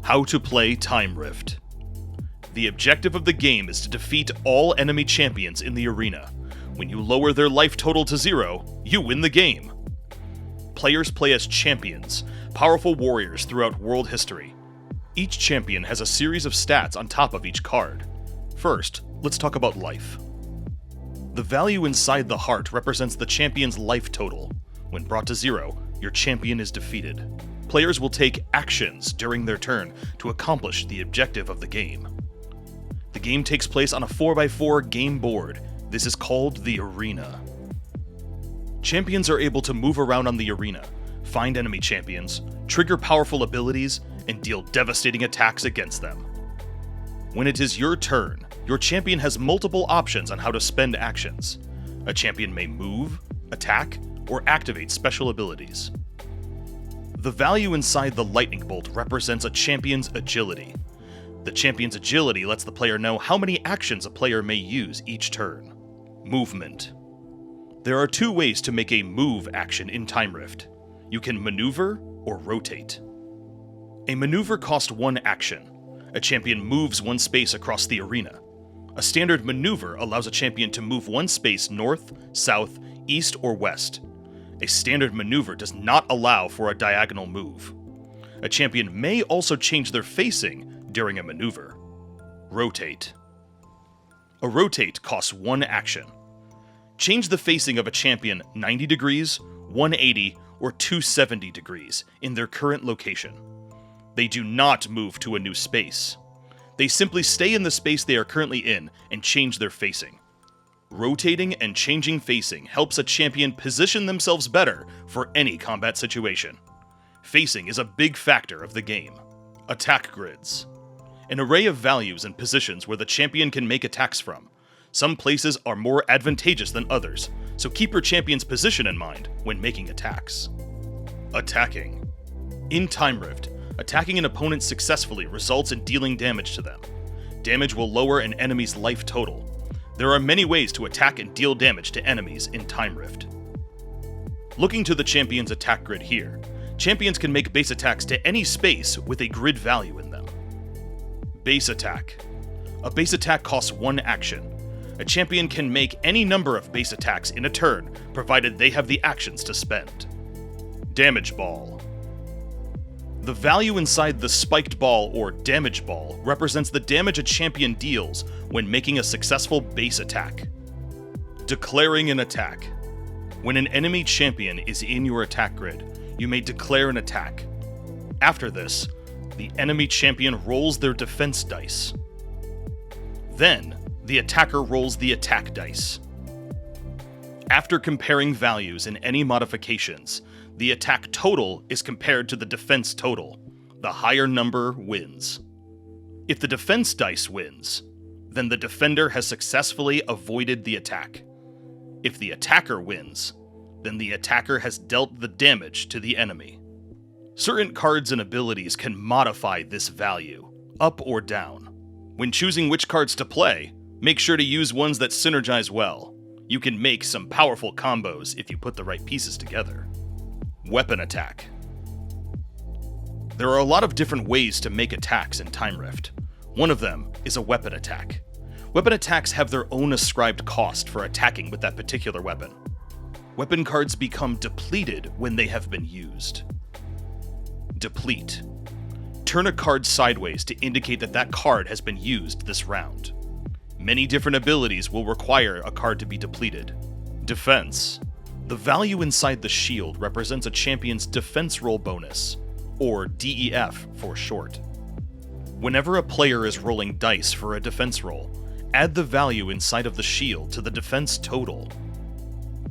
How to play Time Rift. The objective of the game is to defeat all enemy champions in the arena. When you lower their life total to 0, you win the game. Players play as champions, powerful warriors throughout world history. Each champion has a series of stats on top of each card. First, let's talk about life. The value inside the heart represents the champion's life total. When brought to 0, your champion is defeated. Players will take actions during their turn to accomplish the objective of the game. The game takes place on a 4x4 game board. This is called the arena. Champions are able to move around on the arena, find enemy champions, trigger powerful abilities, and deal devastating attacks against them. When it is your turn, your champion has multiple options on how to spend actions. A champion may move, attack, or activate special abilities. The value inside the lightning bolt represents a champion's agility. The champion's agility lets the player know how many actions a player may use each turn. Movement. There are 2 ways to make a move action in Time Rift. You can maneuver or rotate. A maneuver costs 1 action. A champion moves 1 space across the arena. A standard maneuver allows a champion to move 1 space north, south, east, or west. A standard maneuver does not allow for a diagonal move. A champion may also change their facing during a maneuver. Rotate. A rotate costs 1 action. Change the facing of a champion 90 degrees, 180, or 270 degrees in their current location. They do not move to a new space. They simply stay in the space they are currently in and change their facing. Rotating and changing facing helps a champion position themselves better for any combat situation. Facing is a big factor of the game. Attack grids. An array of values and positions where the champion can make attacks from. Some places are more advantageous than others, so keep your champion's position in mind when making attacks. Attacking. In Time Rift, attacking an opponent successfully results in dealing damage to them. Damage will lower an enemy's life total. There are many ways to attack and deal damage to enemies in Time Rift. Looking to the champion's attack grid here, champions can make base attacks to any space with a grid value in them. Base attack. A base attack costs 1 action. A champion can make any number of base attacks in a turn, provided they have the actions to spend. Damage ball. The value inside the spiked ball or damage ball represents the damage a champion deals when making a successful base attack. Declaring an attack. When an enemy champion is in your attack grid, you may declare an attack. After this, the enemy champion rolls their defense dice. Then, the attacker rolls the attack dice. After comparing values in any modifications, the attack total is compared to the defense total. The higher number wins. If the defense dice wins, then the defender has successfully avoided the attack. If the attacker wins, then the attacker has dealt the damage to the enemy. Certain cards and abilities can modify this value, up or down. When choosing which cards to play, make sure to use ones that synergize well. You can make some powerful combos if you put the right pieces together. Weapon attack. There are a lot of different ways to make attacks in Time Rift. One of them is a weapon attack. Weapon attacks have their own ascribed cost for attacking with that particular weapon. Weapon cards become depleted when they have been used. Deplete. Turn a card sideways to indicate that that card has been used this round. Many different abilities will require a card to be depleted. Defense. The value inside the shield represents a champion's defense roll bonus, or DEF for short. Whenever a player is rolling dice for a defense roll, add the value inside of the shield to the defense total.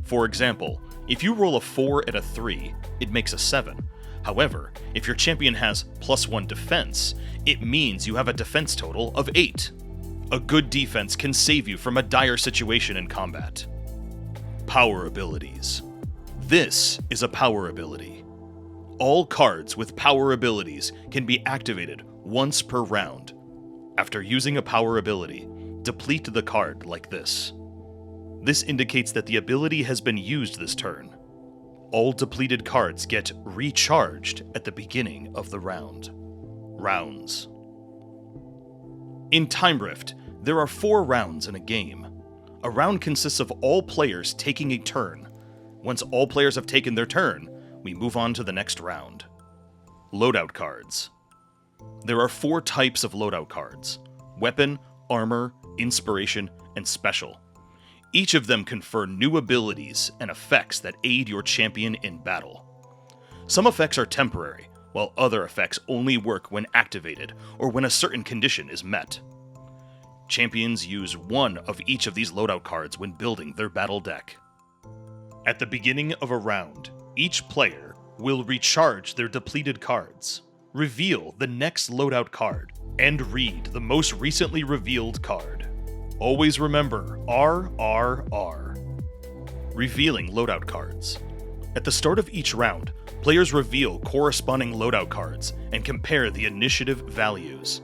For example, if you roll a 4 and a 3, it makes a 7. However, if your champion has +1 defense, it means you have a defense total of 8. A good defense can save you from a dire situation in combat. Power abilities. This is a power ability. All cards with power abilities can be activated once per round. After using a power ability, deplete the card like this. This indicates that the ability has been used this turn. All depleted cards get recharged at the beginning of the round. Rounds. In Time Rift, there are 4 rounds in a game. A round consists of all players taking a turn. Once all players have taken their turn, we move on to the next round. Loadout cards. There are 4 types of loadout cards: weapon, armor, inspiration, and special. Each of them confer new abilities and effects that aid your champion in battle. Some effects are temporary, while other effects only work when activated or when a certain condition is met. Champions use one of each of these loadout cards when building their battle deck. At the beginning of a round, each player will recharge their depleted cards, reveal the next loadout card, and read the most recently revealed card. Always remember RRR. Revealing loadout cards. At the start of each round, players reveal corresponding loadout cards and compare the initiative values.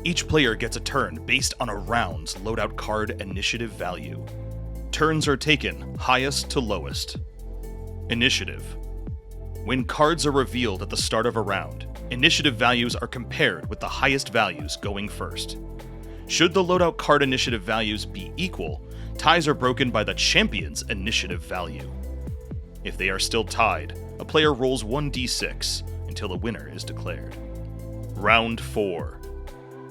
Each player gets a turn based on a round's loadout card initiative value. Turns are taken highest to lowest. Initiative. When cards are revealed at the start of a round, initiative values are compared with the highest values going first. Should the loadout card initiative values be equal, ties are broken by the champion's initiative value. If they are still tied, a player rolls 1d6 until a winner is declared. Round 4.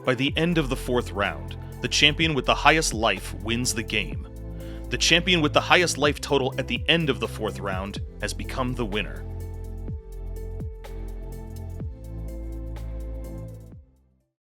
By the end of the 4th round, the champion with the highest life wins the game. The champion with the highest life total at the end of the 4th round has become the winner.